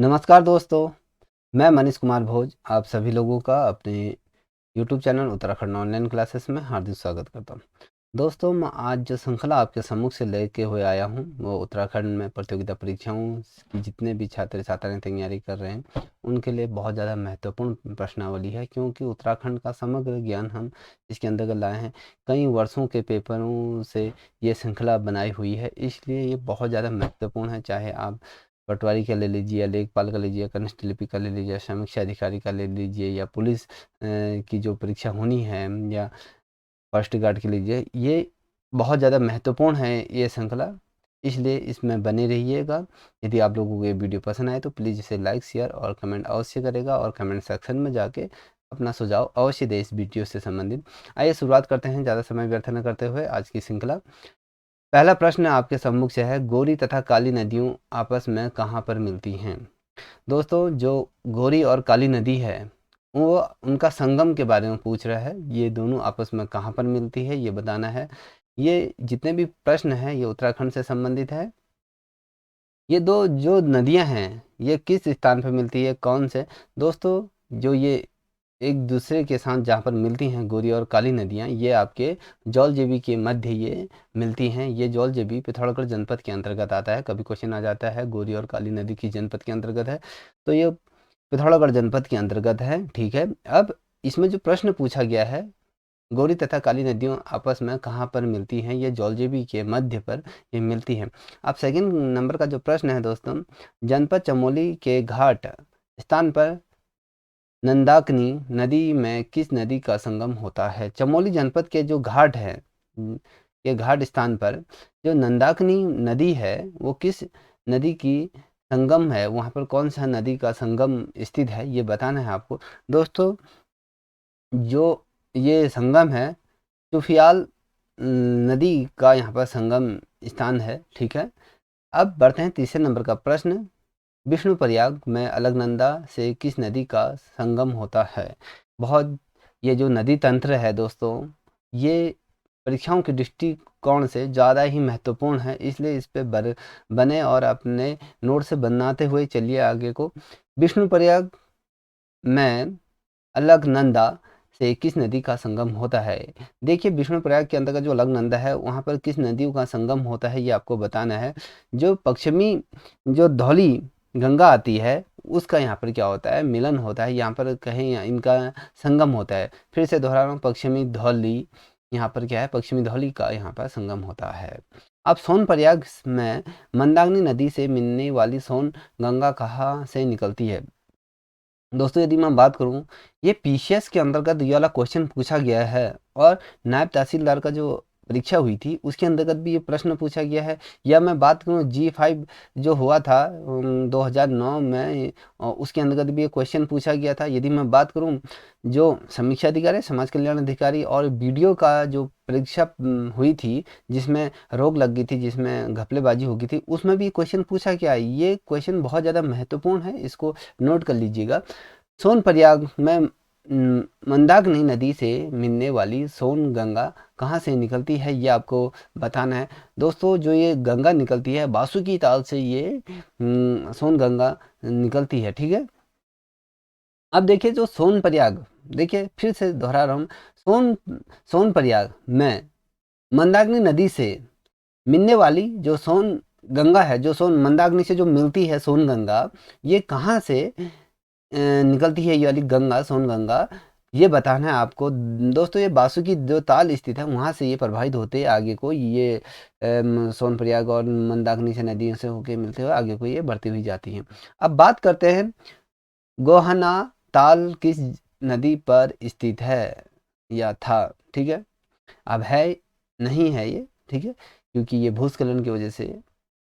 नमस्कार दोस्तों, मैं मनीष कुमार भोज आप सभी लोगों का अपने YouTube channel Uttarakhand online classes में हार्दिक स्वागत करता हूँ। दोस्तों, मैं आज जो श्रृंखला आपके सम्मुख से लेके हुए आया हूँ वो उत्तराखंड में प्रतियोगिता परीक्षाओं की जितने भी छात्र छात्राएं तैयारी कर रहे हैं उनके लिए बहुत ज़्यादा महत्वपूर्ण प्रश्नावली है, क्योंकि उत्तराखंड का समग्र ज्ञान हम इसके अंतर्गत लाए हैं। कई वर्षों के पेपरों से ये श्रृंखला बनाई हुई है, इसलिए ये बहुत ज़्यादा महत्वपूर्ण है। चाहे आप पटवारी का ले लीजिए या लेखपाल का लीजिए, कनिष्ठ लिपि का ले लीजिए, समीक्षा अधिकारी का ले लीजिए, या पुलिस की जो परीक्षा होनी है, या फर्स्ट गार्ड के लीजिए, ये बहुत ज़्यादा महत्वपूर्ण है ये श्रृंखला, इसलिए इसमें बने रहिएगा। यदि आप लोगों को ये वीडियो पसंद आए तो प्लीज़ इसे लाइक, शेयर और कमेंट अवश्य करेगा, और कमेंट सेक्शन में जाके अपना सुझाव अवश्य दें इस वीडियो से संबंधित। आइए शुरुआत करते हैं ज़्यादा समय व्यर्थ न करते हुए आज की श्रृंखला। पहला प्रश्न आपके सम्मुख से है, गोरी तथा काली नदियों आपस में कहाँ पर मिलती हैं? दोस्तों, जो गोरी और काली नदी है वो उनका संगम के बारे में पूछ रहा है। ये दोनों आपस में कहाँ पर मिलती है ये बताना है। ये जितने भी प्रश्न हैं ये उत्तराखंड से संबंधित है। ये दो जो नदियां हैं ये किस स्थान पर मिलती है, कौन से? दोस्तों, जो ये एक दूसरे के साथ जहाँ पर मिलती हैं गोरी और काली नदियाँ, ये आपके जौलजीबी के मध्य ये मिलती हैं। ये जौलजीबी पिथौरागढ़ जनपद के अंतर्गत आता है। कभी क्वेश्चन आ जाता है गोरी और काली नदी किस जनपद के अंतर्गत है, तो ये पिथौरागढ़ जनपद के अंतर्गत है। ठीक है, अब इसमें जो प्रश्न पूछा गया है, गोरी तथा काली नदियों आपस में कहाँ पर मिलती हैं? ये जौलजीबी के मध्य पर ये मिलती हैं। अब सेकंड नंबर का जो प्रश्न है दोस्तों, जनपद चमोली के घाट स्थान पर नंदाकिनी नदी में किस नदी का संगम होता है? चमोली जनपद के जो घाट हैं, ये घाट स्थान पर जो नंदाकिनी नदी है वो किस नदी की संगम है, वहाँ पर कौन सा नदी का संगम स्थित है ये बताना है आपको। दोस्तों, जो ये संगम है चुफियाल नदी का यहाँ पर संगम स्थान है। ठीक है, अब बढ़ते हैं तीसरे नंबर का प्रश्न, विष्णुप्रयाग में अलकनंदा से किस नदी का संगम होता है? बहुत ये जो नदी तंत्र है दोस्तों, ये परीक्षाओं के दृष्टिकोण से ज़्यादा ही महत्वपूर्ण है, इसलिए इस पे बने और अपने नोट से बनाते हुए चलिए आगे को। विष्णुप्रयाग में अलकनंदा से किस नदी का संगम होता है? देखिए, विष्णुप्रयाग के अंतर्गत जो अलकनंदा है वहाँ पर किस नदियों का संगम होता है ये आपको बताना है। जो पश्चिमी जो धौली गंगा आती है उसका यहाँ पर क्या होता है, मिलन होता है। यहाँ पर कहीं इनका संगम होता है। फिर से दोहरा रहा हूँ, पश्चिमी धौली यहाँ पर क्या है, पश्चिमी धौली का यहाँ पर संगम होता है। अब सोनप्रयाग में मंदाकिनी नदी से मिलने वाली सोन गंगा कहाँ से निकलती है? दोस्तों, यदि मैं बात करूं, ये पीसीएस के अंतर्गत ये वाला क्वेश्चन पूछा गया है, और नायब तहसीलदार का जो परीक्षा हुई थी उसके अंतर्गत भी ये प्रश्न पूछा गया है। या मैं बात करूं G5 जो हुआ था 2009 में, उसके अंतर्गत भी ये क्वेश्चन पूछा गया था। यदि मैं बात करूं जो समीक्षा अधिकारी, समाज कल्याण अधिकारी और बीडीओ का जो परीक्षा हुई थी जिसमें रोक लग गई थी, जिसमें घपलेबाजी हो गई थी, उसमें भी क्वेश्चन पूछा गया है। ये क्वेश्चन बहुत ज़्यादा महत्वपूर्ण है, इसको नोट कर लीजिएगा। सोनप्रयाग में मंदाकिनी नदी से मिलने वाली सोन गंगा कहाँ से निकलती है ये आपको बताना है। दोस्तों, जो ये गंगा निकलती है बासुकी ताल से, ये सोन गंगा निकलती है। ठीक है, अब देखिए जो सोनप्रयाग, देखिए फिर से दोहरा रहा हूँ, सोनप्रयाग में मंदाकिनी नदी से मिलने वाली जो सोन गंगा है, जो सोन मंदाकिनी से जो मिलती है सोन गंगा, ये कहाँ से निकलती है ये वाली गंगा, सोन गंगा, ये बताना है आपको। दोस्तों, ये बासुकी जो ताल स्थित है वहाँ से ये प्रभावित होते आगे को ये सोनप्रयाग और मंदाकिनी से नदियों से होके मिलते हुए आगे को ये बढ़ती हुई जाती हैं। अब बात करते हैं, गोहना ताल किस नदी पर स्थित है या था? ठीक है, अब है नहीं है ये, ठीक है, क्योंकि ये भूस्खलन की वजह से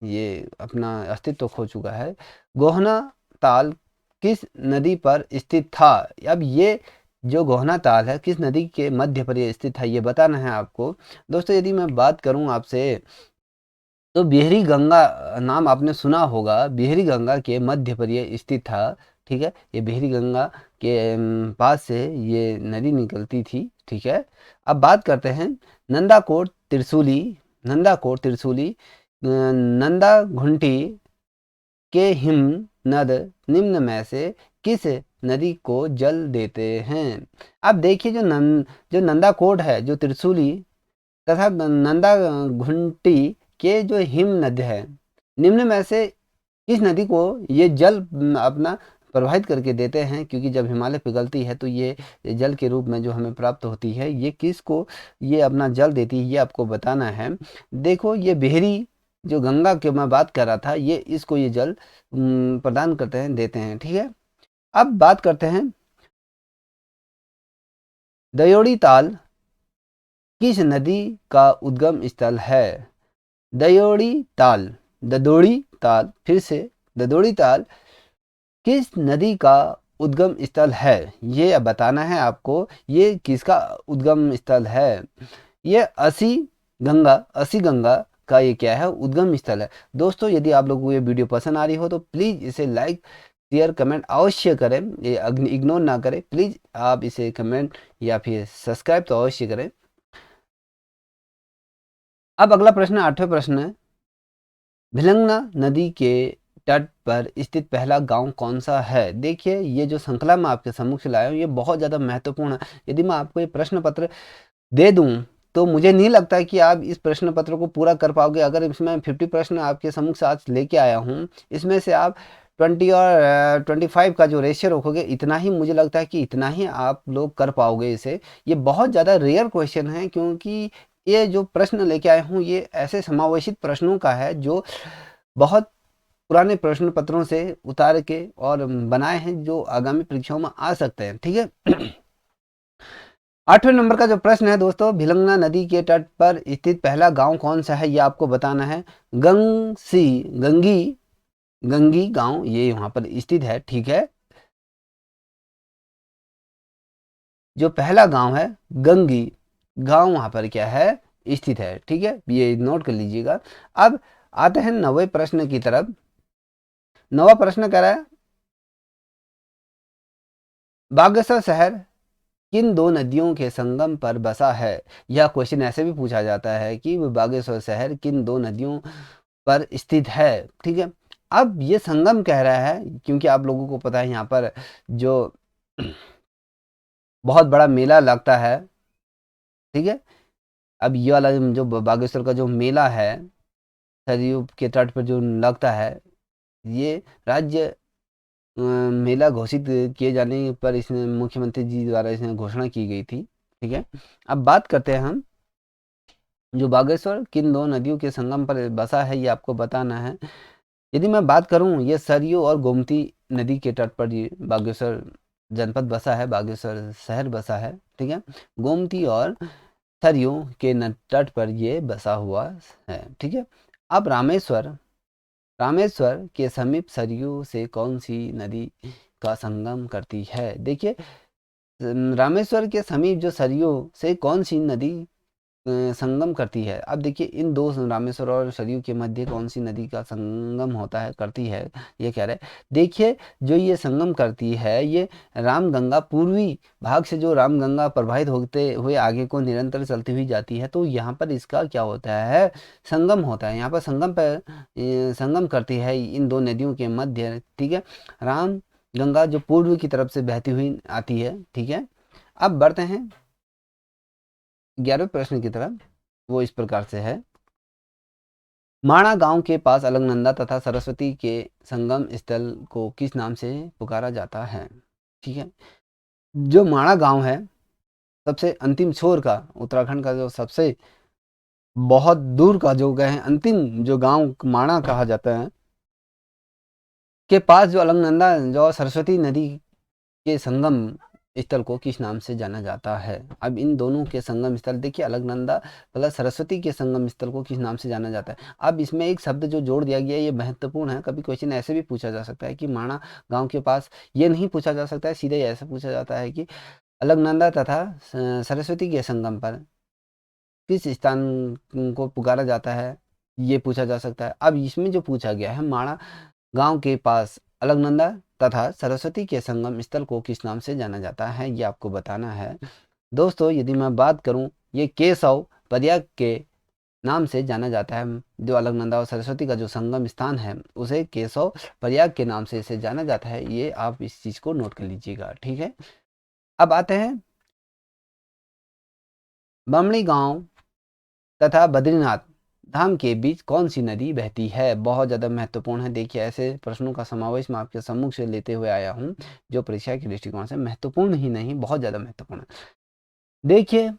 ये अपना अस्तित्व खो चुका है। गोहना ताल किस नदी पर स्थित था? अब ये जो गोहना ताल है किस नदी के मध्य पर ये स्थित है ये बताना है आपको। दोस्तों, यदि मैं बात करूं आपसे, तो बिहरी गंगा नाम आपने सुना होगा, बिहरी गंगा के मध्य पर ये स्थित था। ठीक है, ये बिहरी गंगा के पास से ये नदी निकलती थी। ठीक है, अब बात करते हैं नंदाकोट त्रिशूली, नंदा घुंटी के हिम नद निम्न में से किस नदी को जल देते हैं? अब देखिए जो नंदा कोट है, जो त्रिशूली तथा नंदा घुंटी के जो हिम नद है, निम्न में से किस नदी को ये जल अपना प्रवाहित करके देते हैं? क्योंकि जब हिमालय पिघलती है तो ये जल के रूप में जो हमें प्राप्त होती है, ये किसको ये अपना जल देती है, ये आपको बताना है। देखो, ये बेहरी जो गंगा की मैं बात कर रहा था, ये इसको ये जल प्रदान करते हैं, देते हैं। ठीक है, अब बात करते हैं दयोड़ी ताल किस नदी का उद्गम स्थल है? दयोड़ी ताल, ददोड़ी ताल, फिर से ददोड़ी ताल किस नदी का उद्गम स्थल है? ये अब बताना है आपको, ये किसका उद्गम स्थल है। ये असी गंगा का ये क्या है, उद्गम स्थल है। दोस्तों, यदि आप लोगों को ये वीडियो पसंद आ रही हो तो प्लीज़ इसे लाइक शेयर कमेंट अवश्य करें, ये इग्नोर ना करें। प्लीज़ आप इसे कमेंट या फिर सब्सक्राइब तो अवश्य करें। अब अगला प्रश्न, 8वें प्रश्न है, भिलंगना नदी के तट पर स्थित पहला गांव कौन सा है? देखिए, ये जो श्रृंखला मैं आपके सम्मुख से लाया हूँ, ये बहुत ज़्यादा महत्वपूर्ण है। यदि मैं आपको ये प्रश्न पत्र दे दूं तो मुझे नहीं लगता है कि आप इस प्रश्न पत्र को पूरा कर पाओगे। अगर इसमें 50 प्रश्न आपके सम्मुख से आज लेके आया हूँ, इसमें से आप 20 और 25 का जो रेशियो रखोगे, इतना ही मुझे लगता है कि इतना ही आप लोग कर पाओगे इसे। ये बहुत ज़्यादा रेयर क्वेश्चन है, क्योंकि ये जो प्रश्न लेके आया हूँ, ये ऐसे समावेशित प्रश्नों का है जो बहुत पुराने प्रश्न पत्रों से उतार के और बनाए हैं, जो आगामी परीक्षाओं में आ सकते हैं। ठीक है। 8वें नंबर का जो प्रश्न है दोस्तों, भिलंगना नदी के तट पर स्थित पहला गांव कौन सा है? ये आपको बताना है। गंगी गांव ये वहां पर स्थित है। ठीक है, जो पहला गांव है गंगी गांव वहां पर क्या है, स्थित है। ठीक है, ये नोट कर लीजिएगा। अब आते हैं 9वें प्रश्न की तरफ। 9वां प्रश्न कह रहा है, बागेश्वर शहर किन दो नदियों के संगम पर बसा है? यह क्वेश्चन ऐसे भी पूछा जाता है कि बागेश्वर शहर किन दो नदियों पर स्थित है। ठीक है, अब ये संगम कह रहा है, क्योंकि आप लोगों को पता है यहाँ पर जो बहुत बड़ा मेला लगता है। ठीक है, अब ये वाला जो बागेश्वर का जो मेला है, सरयू के तट पर जो लगता है, ये राज्य मेला घोषित किए जाने पर इसने मुख्यमंत्री जी द्वारा इसने घोषणा की गई थी। ठीक है, अब बात करते हैं हम, जो बागेश्वर किन दो नदियों के संगम पर बसा है, ये आपको बताना है। यदि मैं बात करूं, ये सरयू और गोमती नदी के तट पर ये बागेश्वर जनपद बसा है, बागेश्वर शहर बसा है। ठीक है, गोमती और सरयू के तट पर ये बसा हुआ है। ठीक है, अब रामेश्वर के समीप सरयू से कौन सी नदी का संगम करती है? देखिए, रामेश्वर के समीप जो सरयू से कौन सी नदी संगम करती है? अब देखिए, इन दो रामेश्वर और सरयू के मध्य कौन सी नदी का संगम होता है, करती है, ये कह रहे हैं। देखिए, जो ये संगम करती है, ये रामगंगा पूर्वी भाग से जो रामगंगा प्रवाहित होते हुए आगे को निरंतर चलती हुई जाती है, तो यहाँ पर इसका क्या होता है, संगम होता है। यहाँ पर संगम पर संगम करती है इन दो नदियों के मध्य। ठीक है, राम गंगा जो पूर्व की तरफ से बहती हुई आती है। ठीक है, अब बढ़ते हैं 11वें प्रश्न की तरफ। वो इस प्रकार से है, माणा गांव के पास अलकनंदा तथा सरस्वती के संगम स्थल को किस नाम से पुकारा जाता है? ठीक है, जो माणा गांव है, सबसे अंतिम छोर का, उत्तराखंड का जो सबसे बहुत दूर का जो गए हैं, अंतिम जो गांव माणा कहा जाता है, के पास जो अलकनंदा जो सरस्वती नदी के संगम स्थल को किस नाम से जाना जाता है? अब इन दोनों के संगम स्थल, देखिए, अलकनंदा प्लस सरस्वती के संगम स्थल को किस नाम से जाना जाता है? अब इसमें एक शब्द जो जोड़ दिया गया है, ये महत्वपूर्ण है। कभी क्वेश्चन ऐसे भी पूछा जा सकता है कि माणा गांव के पास, ये नहीं पूछा जा सकता है, सीधे ऐसे पूछा जाता है कि अलकनंदा तथा सरस्वती के संगम पर किस स्थान को पुकारा जाता है, ये पूछा जा सकता है। अब इसमें जो पूछा गया है, माणा गांव के पास अलकनंदा तथा सरस्वती के संगम स्थल को किस नाम से जाना जाता है, ये आपको बताना है। दोस्तों, यदि मैं बात करूं, ये केशव पदयाक के नाम से जाना जाता है। जो अलकनंदा और सरस्वती का जो संगम स्थान है उसे केशव प्रयाग के नाम से इसे जाना जाता है। ये आप इस चीज को नोट कर लीजिएगा, ठीक है। अब आते हैं बमणी गांव तथा बद्रीनाथ धाम के बीच कौन सी नदी बहती है। बहुत ज़्यादा महत्वपूर्ण है। देखिए, ऐसे प्रश्नों का समावेश मैं आपके सम्मुख से लेते हुए आया हूँ जो परीक्षा के दृष्टिकोण से महत्वपूर्ण ही नहीं, बहुत ज़्यादा महत्वपूर्ण है। देखिए,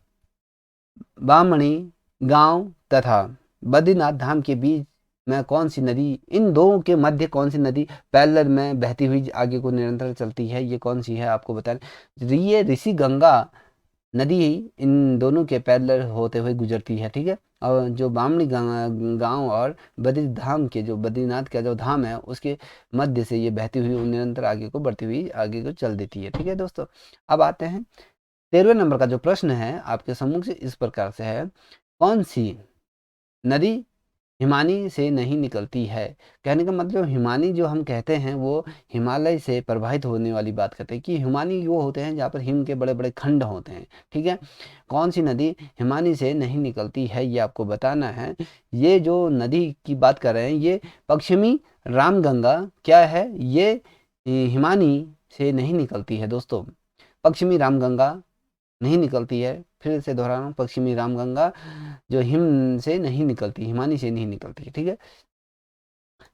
बामणी गांव तथा बद्रीनाथ धाम के बीच में कौन सी नदी, इन दो के मध्य कौन सी नदी पैरेलल में बहती हुई आगे को निरंतर चलती है, ये कौन सी है आपको बताएं। ये ऋषि गंगा नदी इन दोनों के पैरेलल होते हुए गुजरती है, ठीक है। और जो बामणी गांव और बद्री धाम के जो बद्रीनाथ का जो धाम है उसके मध्य से ये बहती हुई निरंतर आगे को बढ़ती हुई आगे को चल देती है, ठीक है दोस्तों। अब आते हैं 13वें नंबर का जो प्रश्न है आपके सम्मुख से इस प्रकार से है, कौन सी नदी हिमानी से नहीं निकलती है। कहने का मतलब हिमानी जो हम कहते हैं वो हिमालय से प्रभावित होने वाली बात करते हैं कि हिमानी वो होते हैं जहाँ पर हिम के बड़े बड़े खंड होते हैं, ठीक है। कौन सी नदी हिमानी से नहीं निकलती है ये आपको बताना है। ये जो नदी की बात कर रहे हैं ये पश्चिमी रामगंगा क्या है, ये हिमानी से नहीं निकलती है दोस्तों। पश्चिमी रामगंगा नहीं निकलती है। फिर से दोहरा रहा हूँ, पश्चिमी रामगंगा जो हिम से नहीं निकलती, हिमानी से नहीं निकलती, ठीक है।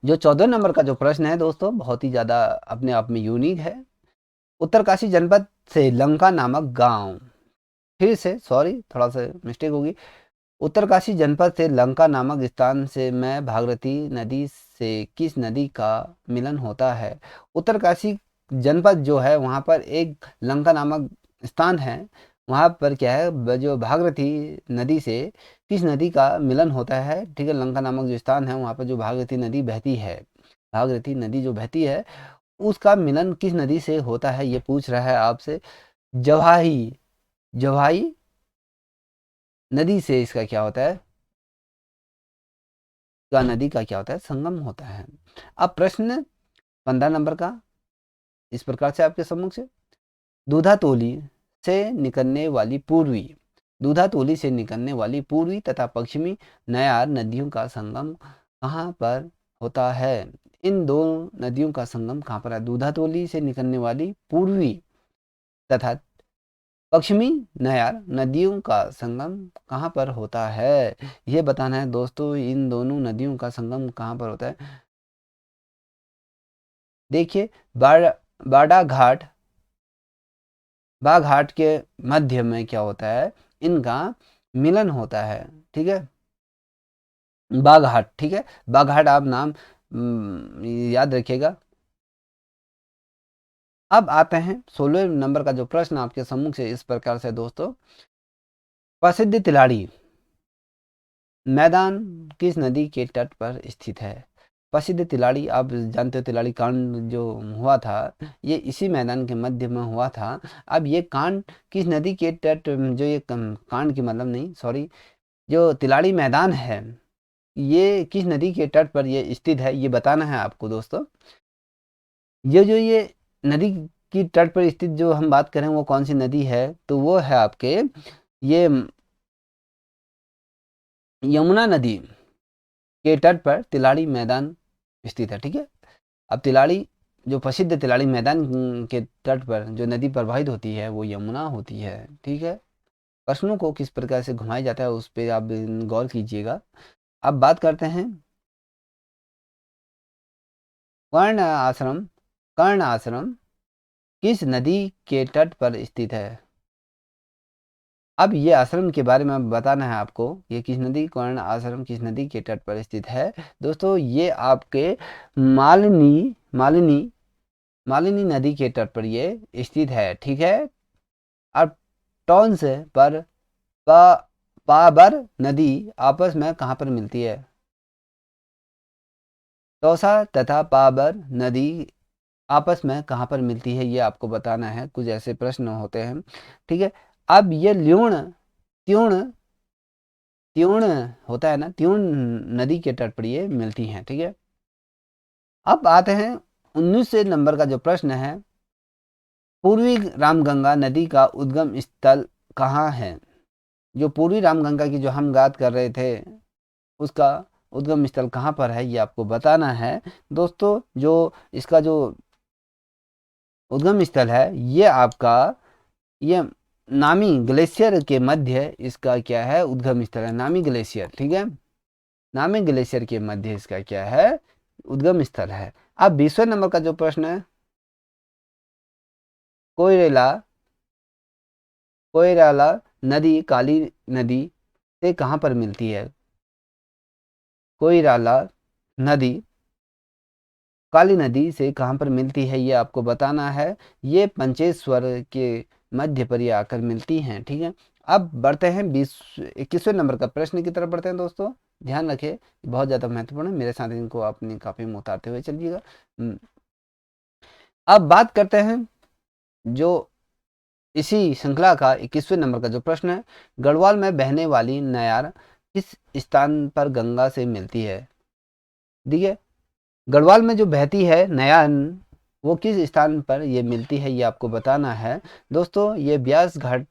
जो 14 नंबर का जो प्रश्न है दोस्तों बहुत ही ज़्यादा अपने आप में यूनिक है। उत्तरकाशी जनपद से लंका नामक गांव, फिर से सॉरी थोड़ा सा मिस्टेक होगी। उत्तरकाशी जनपद से लंका नामक स्थान से में भागीरथी नदी से किस नदी का मिलन होता है। उत्तरकाशी जनपद जो है वहाँ पर एक लंका नामक स्थान है, वहाँ पर क्या है जो भागीरथी नदी से किस नदी का मिलन होता है, ठीक है। लंका नामक जो स्थान है वहाँ पर जो भागीरथी नदी बहती है, भागीरथी नदी जो बहती है उसका मिलन किस नदी से होता है ये पूछ रहा है आपसे। जवाही, जवाही नदी से इसका क्या होता है, नदी का क्या होता है, संगम होता है। अब प्रश्न 15 नंबर का इस प्रकार से आपके सम्मुख से, दूधातोली से निकलने वाली पूर्वी, दूधातोली से निकलने वाली पूर्वी तथा पश्चिमी नयार नदियों का संगम कहाँ पर होता है। इन दो नदियों का संगम कहाँ पर है। दूधातोली से निकलने वाली पूर्वी तथा पश्चिमी नयार नदियों का संगम कहाँ पर होता है, ये बताना है दोस्तों। इन दोनों नदियों का संगम कहाँ पर होता है। देखिए, बाड़ा घाट, बाघाट के मध्य में क्या होता है, इनका मिलन होता है, ठीक है। बाघाट, ठीक है, बाघाट आप नाम याद रखिएगा। अब आते हैं 16 नंबर का जो प्रश्न आपके सम्मुख से इस प्रकार से दोस्तों, प्रसिद्ध तिलाड़ी मैदान किस नदी के तट पर स्थित है। प्रसिद्ध तिलाड़ी आप जानते हो, तिलाड़ी कांड जो हुआ था ये इसी मैदान के मध्य में हुआ था। अब ये कांड किस नदी के तट, जो ये कांड की मतलब नहीं सॉरी, जो तिलाड़ी मैदान है ये किस नदी के तट पर ये स्थित है ये बताना है आपको दोस्तों। ये नदी की तट पर स्थित जो हम बात करें वो कौन सी नदी है, तो वो है आपके ये यमुना नदी के तट पर तिलाड़ी मैदान स्थित है, ठीक है। अब तिलाड़ी जो प्रसिद्ध तिलाड़ी मैदान के तट पर जो नदी प्रवाहित होती है वो यमुना होती है, ठीक है। प्रश्नों को किस प्रकार से घुमाया जाता है उस पर आप गौर कीजिएगा। अब बात करते हैं कर्ण आश्रम, कर्ण आश्रम किस नदी के तट पर स्थित है। अब ये आश्रम के बारे में बताना है आपको, ये किस नदी, कर्ण आश्रम किस नदी के तट पर स्थित है दोस्तों। ये आपके मालिनी, मालिनी, मालिनी नदी के तट पर ये स्थित है, ठीक है। अब टॉन्स पर पा, पाबर नदी आपस में कहाँ पर मिलती है। तौसा तथा पाबर नदी आपस में कहाँ पर मिलती है ये आपको बताना है। कुछ ऐसे प्रश्न होते हैं, ठीक है। अब ये ल्यूण, त्यूण, त्यूण होता है ना, त्यूण नदी के तट पर ये मिलती हैं, ठीक है। अब आते हैं 19 नंबर का जो प्रश्न है, पूर्वी रामगंगा नदी का उद्गम स्थल कहाँ है। जो पूर्वी रामगंगा की जो हम बात कर रहे थे उसका उद्गम स्थल कहाँ पर है ये आपको बताना है। दोस्तों जो इसका जो उद्गम स्थल है ये आपका ये नामी ग्लेशियर के मध्य इसका क्या है उद्गम स्थल है, नामी ग्लेशियर। ठीक है, नामी ग्लेशियर के मध्य इसका क्या है उद्गम स्थल है। अब 20वें नंबर का जो प्रश्न है, कोयरेला कोयराला नदी काली नदी से कहाँ पर मिलती है? कोयराला नदी काली नदी से कहाँ पर मिलती है ये आपको बताना है। ये पंचेश्वर के मध्य पर ये आकर मिलती हैं। ठीक है, अब बढ़ते हैं 21वें नंबर का प्रश्न की तरफ बढ़ते हैं। दोस्तों ध्यान रखें, बहुत ज़्यादा महत्वपूर्ण है, मेरे साथ इनको अपनी कॉपी में उतारते हुए चलिएगा। अब बात करते हैं जो इसी श्रृंखला का 21वें नंबर का जो प्रश्न है, गढ़वाल में बहने वाली नयार किस स्थान पर गंगा से मिलती है? ठीक है, गढ़वाल में जो बहती है नयार वो किस स्थान पर ये मिलती है ये आपको बताना है। दोस्तों ये ब्यास घाट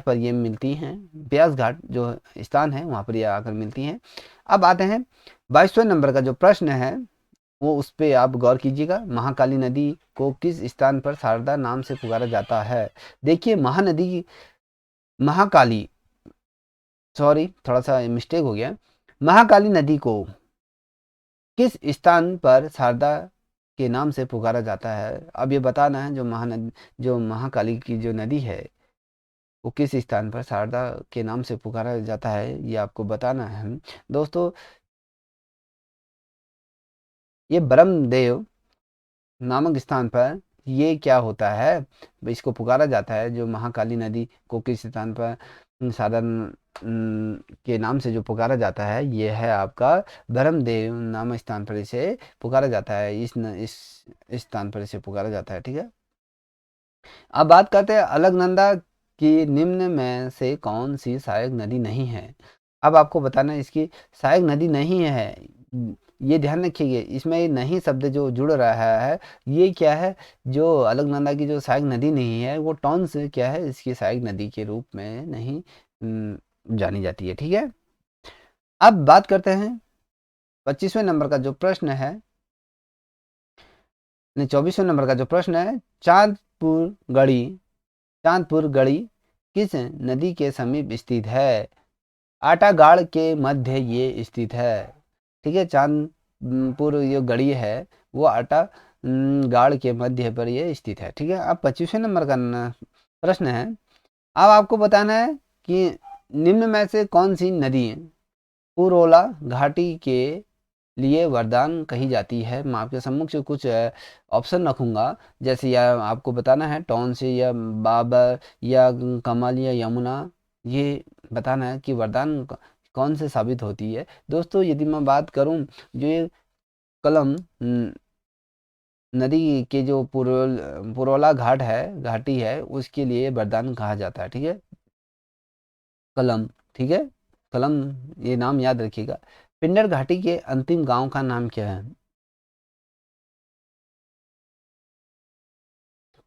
पर ये मिलती हैं, ब्यास घाट जो स्थान है वहाँ पर ये आकर मिलती हैं। अब आते हैं 22वें नंबर का जो प्रश्न है वो उस पर आप गौर कीजिएगा। महाकाली नदी को किस स्थान पर शारदा नाम से पुकारा जाता है? देखिए महानदी महाकाली, सॉरी थोड़ा सा मिस्टेक हो गया, महाकाली नदी को किस स्थान पर शारदा के नाम से पुकारा जाता है? अब ये बताना है जो महाकाली की जो नदी है वो किस स्थान पर शारदा के नाम से पुकारा जाता है ये आपको बताना है। दोस्तों ये ब्रह्मदेव नामक स्थान पर ये क्या होता है, इसको पुकारा जाता है। जो महाकाली नदी को किस स्थान पर साधन के नाम से जो पुकारा जाता है ये है आपका धर्मदेव नामक स्थान पर इसे पुकारा जाता है। इस स्थान पर इसे पुकारा जाता है। ठीक है, अब बात करते हैं अलकनंदा की निम्न में से कौन सी सहायक नदी नहीं है? अब आपको बताना है इसकी सहायक नदी नहीं है, ये ध्यान रखिए। इसमें ये नहीं शब्द जो जुड़ रहा है ये क्या है, जो अलकनंदा की जो सहायक नदी नहीं है वो टॉन से क्या है इसकी सहायक नदी के रूप में नहीं जानी जाती है। ठीक है, अब बात करते हैं 25वें नंबर का जो प्रश्न है, 24वें नंबर का जो प्रश्न है, चांदपुर गढ़ी किस नदी के समीप स्थित है? आटागाड़ के मध्य ये स्थित है। ठीक है, चांदपुर जो गढ़ी है वो आटा गाड़ के मध्य पर ये स्थित है। ठीक है, अब 25वें नंबर का प्रश्न है, अब आपको बताना है कि निम्न में से कौन सी नदी पुरोला घाटी के लिए वरदान कही जाती है? मैं आपके सम्मुख से कुछ ऑप्शन रखूंगा, जैसे या आपको बताना है टॉन से या बाबर या कमल या यमुना, ये बताना है कि वरदान कौन से साबित होती है। दोस्तों यदि मैं बात करूं जो ये कलम नदी के जो पुरोला घाटी है उसके लिए वरदान कहा जाता है। ठीक है, कलम। ठीक है, कलम ये नाम याद रखिएगा। पिंडर घाटी के अंतिम गांव का नाम क्या है?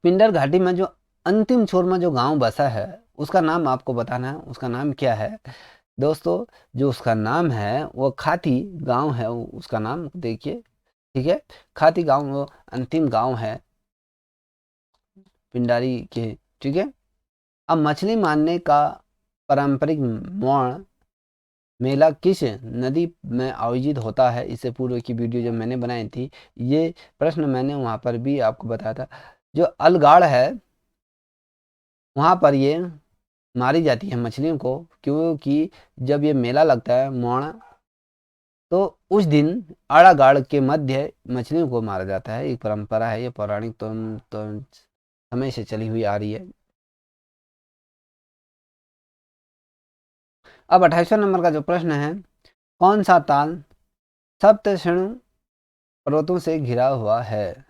पिंडर घाटी में जो अंतिम छोर में जो गांव बसा है उसका नाम आपको बताना है, उसका नाम क्या है? दोस्तों जो उसका नाम है वो खाती गांव है, उसका नाम देखिए। ठीक है, खाती गांव वो अंतिम गांव है पिंडारी के। ठीक है, अब मछली मारने का पारंपरिक मोड़ मेला किस नदी में आयोजित होता है? इससे पूर्व की वीडियो जब मैंने बनाई थी ये प्रश्न मैंने वहां पर भी आपको बताया था। जो अलगाड़ है वहां पर ये मारी जाती है मछलियों को, क्योंकि जब ये मेला लगता है मोड़ा तो उस दिन आड़ागाड़ के मध्य मछलियों को मारा जाता है। एक परंपरा है, ये पौराणिक तो समय से चली हुई आ रही है। अब 28वें नंबर का जो प्रश्न है, कौन सा ताल सप्तशृंग पर्वतों से घिरा हुआ है?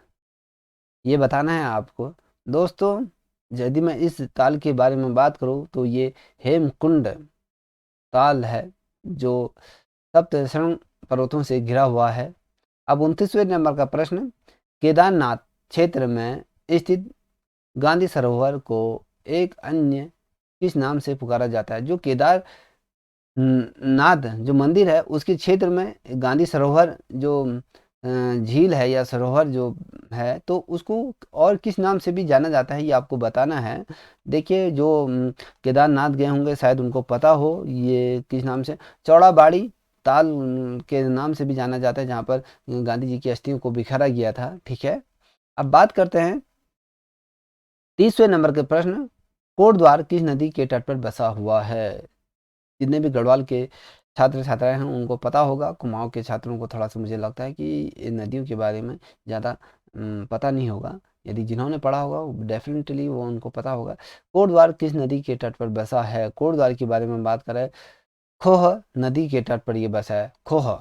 ये बताना है आपको। दोस्तों यदि मैं इस ताल के बारे में बात करूं तो ये हेमकुंड ताल है जो सप्तशृंग पर्वतों से घिरा हुआ है। अब 29वें नंबर का प्रश्न, केदारनाथ क्षेत्र में स्थित गांधी सरोवर को एक अन्य किस नाम से पुकारा जाता है? जो नाद जो मंदिर है उसके क्षेत्र में गांधी सरोवर जो झील है या सरोवर जो है, तो उसको और किस नाम से भी जाना जाता है ये आपको बताना है। देखिए जो केदारनाथ गए होंगे शायद उनको पता हो ये किस नाम से, चौड़ाबाड़ी ताल के नाम से भी जाना जाता है, जहाँ पर गांधी जी की अस्थियों को बिखरा गया था। ठीक है, अब बात करते हैं 30वें नंबर के प्रश्न, कोटद्वार किस नदी के तट पर बसा हुआ है? जितने भी गढ़वाल के छात्र छात्राएं हैं उनको पता होगा, कुमाऊं के छात्रों को थोड़ा सा मुझे लगता है कि इन नदियों के बारे में ज़्यादा पता नहीं होगा। यदि जिन्होंने पढ़ा होगा डेफिनेटली वो उनको पता होगा। कोटद्वार किस नदी के तट पर बसा है? कोटद्वार के बारे में बात करें, खोह नदी के तट पर ये बसा है, खोह।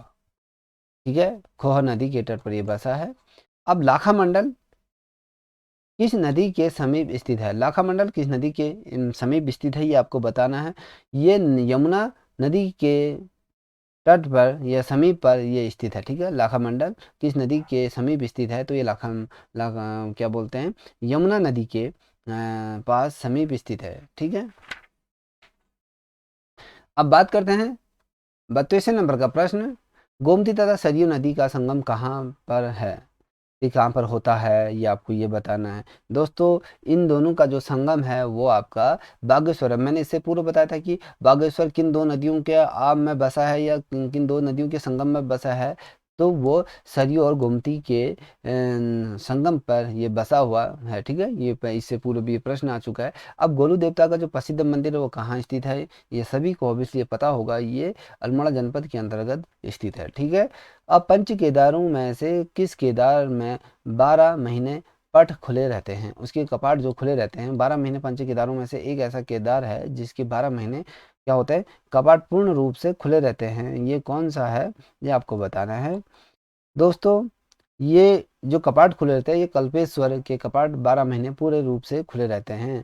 ठीक है, खोह नदी के तट पर ये बसा है। अब लाखा मंडल किस नदी के समीप स्थित है? लाखा मंडल किस नदी के समीप स्थित है ये आपको बताना है। ये यमुना नदी के तट पर या समीप पर ये स्थित है। ठीक है, लाखा मंडल किस नदी के समीप स्थित है? तो ये क्या बोलते हैं, यमुना नदी के पास समीप स्थित है। ठीक है, अब बात करते हैं 32वें नंबर का प्रश्न, गोमती तथा सरयू नदी का संगम कहाँ पर है? ये कहाँ पर होता है ये आपको ये बताना है। दोस्तों इन दोनों का जो संगम है वो आपका बागेश्वर है। मैंने इससे पूर्व बताया था कि बागेश्वर किन दो नदियों के आम में बसा है या किन किन दो नदियों के संगम में बसा है, तो वो सरयू और गोमती के संगम पर ये बसा हुआ है। ठीक है, ये इससे पूर्व भी ये प्रश्न आ चुका है। अब गोलू देवता का जो प्रसिद्ध मंदिर है वो कहाँ स्थित है? ये सभी को ऑब्वियसली पता होगा, ये अल्मोड़ा जनपद के अंतर्गत स्थित है। ठीक है, अब पंच केदारों में से किस केदार में 12 महीने पट खुले रहते हैं? उसके कपाट जो खुले रहते हैं 12 महीने, पंच केदारों में से एक ऐसा केदार है जिसके 12 महीने क्या होते हैं, कपाट पूर्ण रूप से खुले रहते हैं। ये कौन सा है ये आपको बताना है। दोस्तों ये जो कपाट खुले रहते हैं ये कल्पेश्वर के कपाट 12 महीने पूरे रूप से खुले रहते हैं।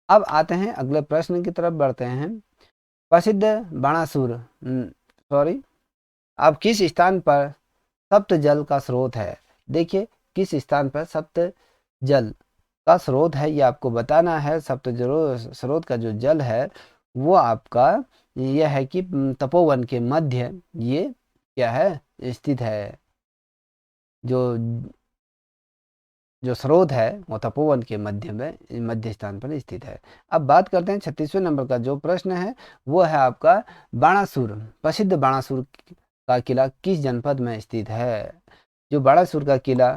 अब आते हैं अगले प्रश्न की तरफ बढ़ते हैं। प्रसिद्ध बाणासुर सॉरी अब किस स्थान पर सप्त जल का स्रोत है? देखिए किस स्थान पर सप्त जल का स्रोत है ये आपको बताना है। सप्त स्रोत का जो जल है वो आपका यह है कि तपोवन के मध्य ये क्या है, स्थित है। जो जो स्रोत है वो तपोवन के मध्य में मध्य स्थान पर स्थित है। अब बात करते हैं 36वें नंबर का जो प्रश्न है वो है आपका बाणासुर, प्रसिद्ध बाणासुर का किला किस जनपद में स्थित है? जो बाणासुर का किला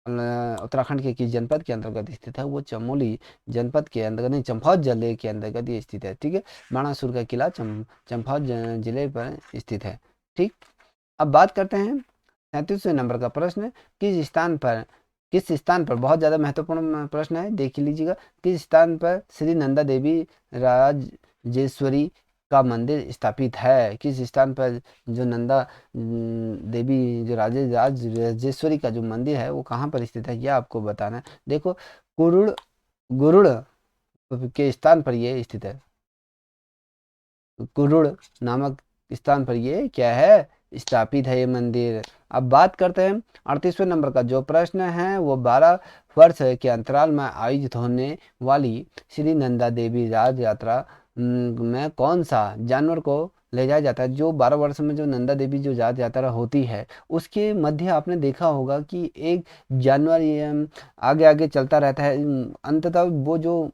उत्तराखंड के किस जनपद के अंतर्गत स्थित है? वो चमोली जनपद के अंतर्गत नहीं, चंपावत जिले के अंतर्गत ये स्थित है। ठीक है, बाणासुर का किला चंपावत जिले पर स्थित है। ठीक, अब बात करते हैं 37वें नंबर का प्रश्न, किस स्थान पर बहुत ज़्यादा महत्वपूर्ण प्रश्न है, देख लीजिएगा। किस स्थान पर श्री नंदा देवी राजेश्वरी का मंदिर स्थापित है? किस स्थान पर जो नंदा देवी जो राजेश्वरी का जो मंदिर है वो कहाँ पर स्थित है यह आपको बताना है। देखो कुरुड़ गुरुड़ के स्थान पर ये स्थित है। कुरुड़ नामक स्थान पर ये क्या है, स्थापित है ये मंदिर। अब बात करते हैं 38वें नंबर का जो प्रश्न है वो 12 वर्ष के अंतराल में आयोजित होने वाली श्री नंदा देवी राज यात्रा में कौन सा जानवर को ले जाया जाता है? जो 12 वर्ष में जो नंदा देवी जो राज यात्रा होती है उसके मध्य आपने देखा होगा कि एक जानवर ये आगे आगे चलता रहता है। अंततः वो जो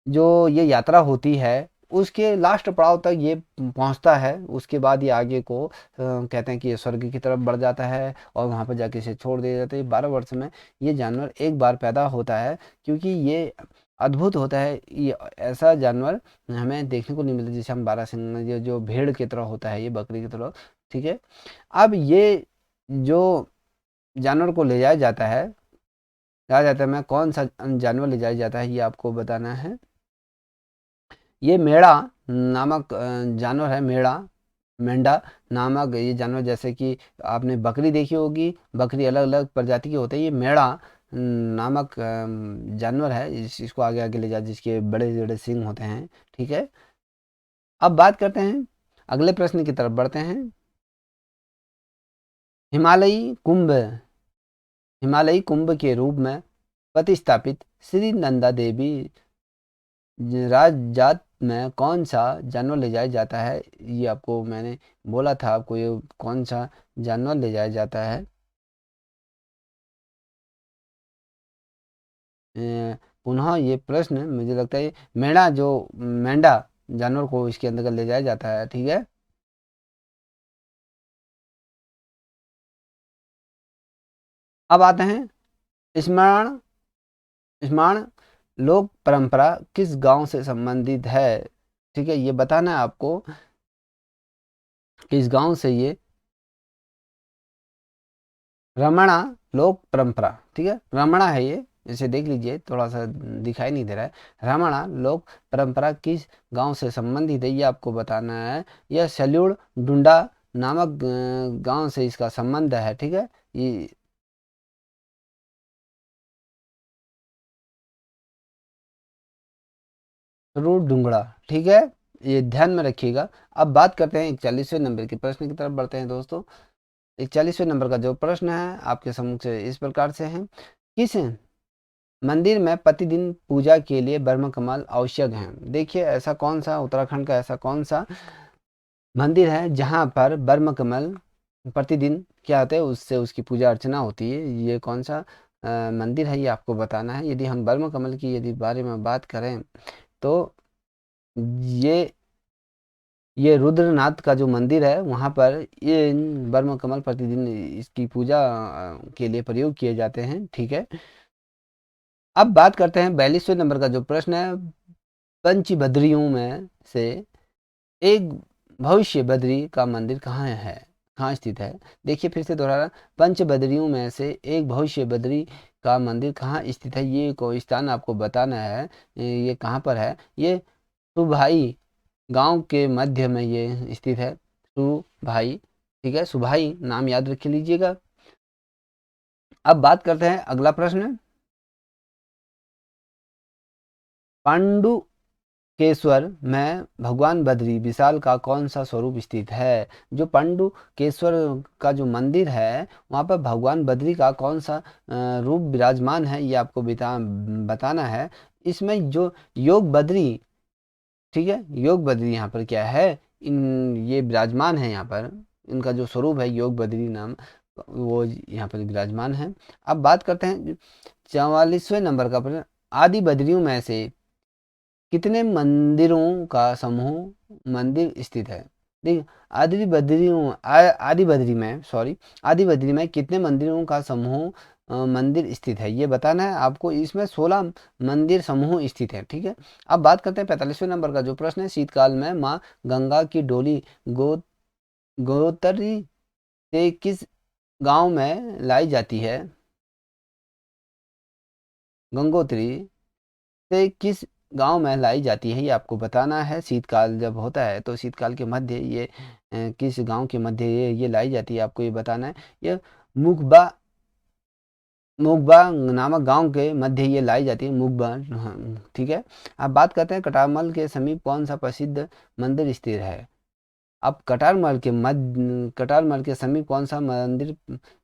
जो ये यात्रा होती है उसके लास्ट पड़ाव तक ये पहुंचता है। उसके बाद ये आगे को कहते हैं कि ये स्वर्ग की तरफ बढ़ जाता है और वहाँ पर जाके इसे छोड़ दिया जाता है। 12 वर्ष में ये जानवर एक बार पैदा होता है, क्योंकि ये अद्भुत होता है। ये ऐसा जानवर हमें देखने को नहीं मिलता, जैसे हम बारहसिंगा ये जो भेड़ की तरह होता है, ये बकरी की तरह। ठीक है, अब ये जो जानवर को ले जाया जाता है मैं कौन सा जानवर ले जाया जाता है ये आपको बताना है। ये मेढ़ा नामक जानवर है, मेंढा नामक ये जानवर, जैसे कि आपने बकरी देखी होगी, बकरी अलग अलग प्रजाति की होते हैं, ये मेढ़ा नामक जानवर है, इसको आगे आगे ले जा जिसके बड़े बड़े सींग होते हैं। ठीक है, अब बात करते हैं अगले प्रश्न की तरफ बढ़ते हैं। हिमालयी कुंभ हिमालयी कुंभ के रूप में प्रतिस्थापित श्री नंदा देवी में कौन सा जानवर ले जाया जाता है, ये आपको मैंने बोला था आपको, ये कौन सा जानवर ले जाया जाता है। पुनः ये प्रश्न मुझे लगता है मेंढा जानवर को इसके अंतर्गत ले जाया जाता है, ठीक है। अब आते हैं स्मरण स्मरण लोक परंपरा किस गांव से संबंधित है, ठीक है, ये बताना है आपको किस गांव से ये रमणा लोक परंपरा, ठीक है, रमणा है ये, इसे देख लीजिए, थोड़ा सा दिखाई नहीं दे रहा है। रमणा लोक परंपरा किस गांव से संबंधित है, ये आपको बताना है। यह सल्यूड़ डुंडा नामक गांव से इसका संबंध है, ठीक है। ये रूट डुंगड़ा, ठीक है, ये ध्यान में रखिएगा। अब बात करते हैं 41वें नंबर के प्रश्न की तरफ बढ़ते हैं दोस्तों। 41वें नंबर का जो प्रश्न है आपके सम्मुख से इस प्रकार से है। किस मंदिर में प्रतिदिन पूजा के लिए ब्रह्म कमल आवश्यक है। देखिए, ऐसा कौन सा उत्तराखंड का ऐसा कौन सा मंदिर है जहाँ पर ब्रह्म कमल प्रतिदिन क्या होता है, उससे उसकी पूजा अर्चना होती है। ये कौन सा मंदिर है, ये आपको बताना है। यदि हम ब्रह्म कमल की यदि बारे में बात करें तो ये ये रुद्रनाथ का जो मंदिर है वहाँ पर ये ब्रह्म कमल प्रतिदिन इसकी पूजा के लिए प्रयोग किए जाते हैं, ठीक है। अब बात करते हैं 42वें नंबर का जो प्रश्न है। पंचबदरियों में से एक भविष्य बदरी का मंदिर कहाँ है, कहाँ स्थित है। देखिए, फिर से दोहरा, पंचबदरियों में से एक भविष्य बदरी का मंदिर कहाँ स्थित है, ये को स्थान आपको बताना है। ये कहाँ पर है, ये सुभाई गांव के मध्य में ये स्थित है, सुभाई, ठीक है, सुभाई नाम याद रख लीजिएगा। अब बात करते हैं अगला प्रश्न। पांडुकेश्वर में भगवान बद्री विशाल का कौन सा स्वरूप स्थित है। जो पांडुकेश्वर का जो मंदिर है वहाँ पर भगवान बद्री का कौन सा रूप विराजमान है, ये आपको बताना है। इसमें जो योग बद्री, ठीक है, योग बद्री यहाँ पर क्या है, इन ये विराजमान है यहाँ पर, इनका जो स्वरूप है योग बद्री नाम, वो यहाँ पर विराजमान है। अब बात करते हैं 44वें नंबर का प्रश्न। आदि बद्रियों में से कितने मंदिरों का समूह मंदिर स्थित है। देखिए, आदि बद्री में, सॉरी, आदि बद्री में कितने मंदिरों का समूह मंदिर स्थित है, ये बताना है आपको। इसमें 16 मंदिर समूह स्थित है, ठीक है। अब बात करते हैं 45वें नंबर का जो प्रश्न है। शीतकाल में माँ गंगा की डोली गो गोतरी से किस गांव में लाई जाती है। गंगोत्री से किस गांव में लाई जाती है, ये आपको बताना है। शीतकाल जब होता है तो शीतकाल के मध्य ये किस गांव के मध्य ये लाई जाती है, आपको ये बताना है। ये मुगबा मुगबा नामक गांव के मध्य ये लाई जाती है, मुगबा, हाँ, ठीक है। अब बात करते हैं कटारमल के समीप कौन सा प्रसिद्ध मंदिर स्थित है। अब कटारमल के समीप कौन सा मंदिर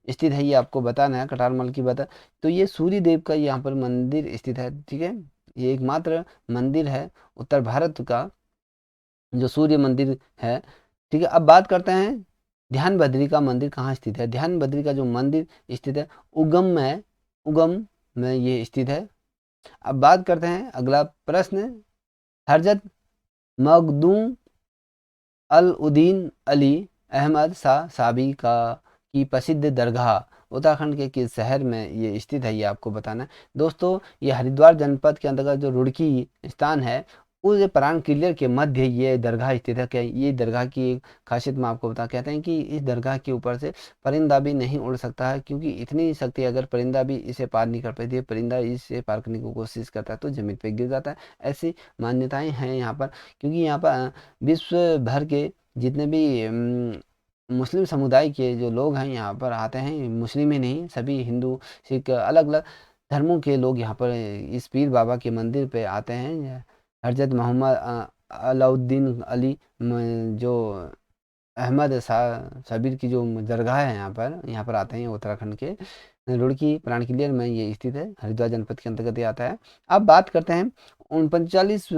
स्थित है, ये आपको बताना है। कटारमल की बता, तो ये सूर्य देव का यहाँ पर मंदिर स्थित है, ठीक है। ये एकमात्र मंदिर है उत्तर भारत का जो सूर्य मंदिर है, ठीक है। अब बात करते हैं ध्यान बद्री का मंदिर कहाँ स्थित है। ध्यान बद्री का जो मंदिर स्थित है उगम में ये स्थित है। अब बात करते हैं अगला प्रश्न। हरजत मखदूम अल उद्दीन अली अहमद शाह साबी का की प्रसिद्ध दरगाह उत्तराखंड के किस शहर में ये स्थित है, ये आपको बताना है। दोस्तों, ये हरिद्वार जनपद के अंतर्गत जो रुड़की स्थान है उस प्राण क्लियर के मध्य ये दरगाह स्थित है। क्या ये दरगाह की एक खासियत मैं आपको बता, कहते हैं कि इस दरगाह के ऊपर से परिंदा भी नहीं उड़ सकता है, क्योंकि इतनी शक्ति अगर परिंदा भी इसे पार नहीं कर पाती है, परिंदा इसे पार करने की कोशिश करता है तो जमीन पर गिर जाता है। ऐसी मान्यताएं हैं यहाँ पर, क्योंकि यहाँ पर विश्व भर के जितने भी मुस्लिम समुदाय के जो लोग हैं यहाँ पर आते हैं, मुस्लिम ही नहीं सभी हिंदू सिख अलग अलग धर्मों के लोग यहाँ पर इस पीर बाबा के मंदिर पे आते हैं। हजरत मोहम्मद अलाउद्दीन अली जो अहमद शाह सबीर की जो दरगाह है यहाँ पर आते हैं, उत्तराखंड के रुड़की प्राण क्लियर में ये स्थित है, हरिद्वार जनपद के अंतर्गत ये आता है। अब बात करते हैं 39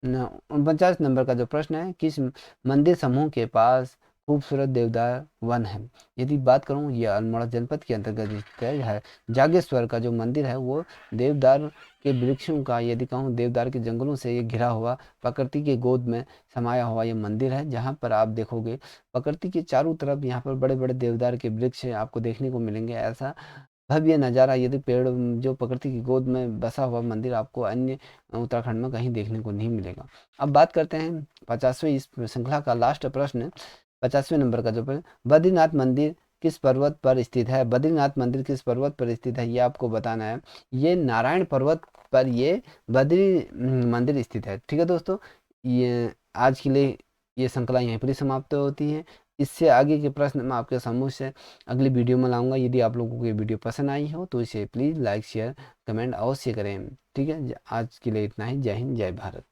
49 नंबर का जो प्रश्न है, किस मंदिर समूह के पास खूबसूरत देवदार वन है? यदि बात करूं, ये अल्मोड़ा जनपद के अंतर्गत स्थित है। जागेश्वर का जो मंदिर है वो देवदार के वृक्षों का, यदि कहूँ देवदार के जंगलों से ये घिरा हुआ, प्रकृति के गोद में समाया हुआ ये मंदिर है, जहाँ पर आप देखोगे प्रकृति के चारों तरफ यहाँ पर बड़े बड़े देवदार के वृक्ष आपको देखने को मिलेंगे। ऐसा भव्य नज़ारा, यदि पेड़ जो प्रकृति की गोद में बसा हुआ मंदिर आपको अन्य उत्तराखंड में कहीं देखने को नहीं मिलेगा। अब बात करते हैं 50वें इस श्रृंखला का लास्ट प्रश्न, 50वें नंबर का जो प्रश्न, बद्रीनाथ मंदिर किस पर्वत पर स्थित है? बद्रीनाथ मंदिर किस पर्वत पर स्थित है, ये आपको बताना है। ये नारायण पर्वत पर ये बद्री मंदिर स्थित है। ठीक है दोस्तों, ये आज के लिए ये श्रृंखला यहीं पर ही समाप्त होती है। इससे आगे के प्रश्न मैं आपके समूह से अगली वीडियो में लाऊंगा। यदि आप लोगों को ये वीडियो पसंद आई हो तो इसे प्लीज़ लाइक शेयर कमेंट अवश्य करें। ठीक है, आज के लिए इतना ही। जय हिंद, जय भारत।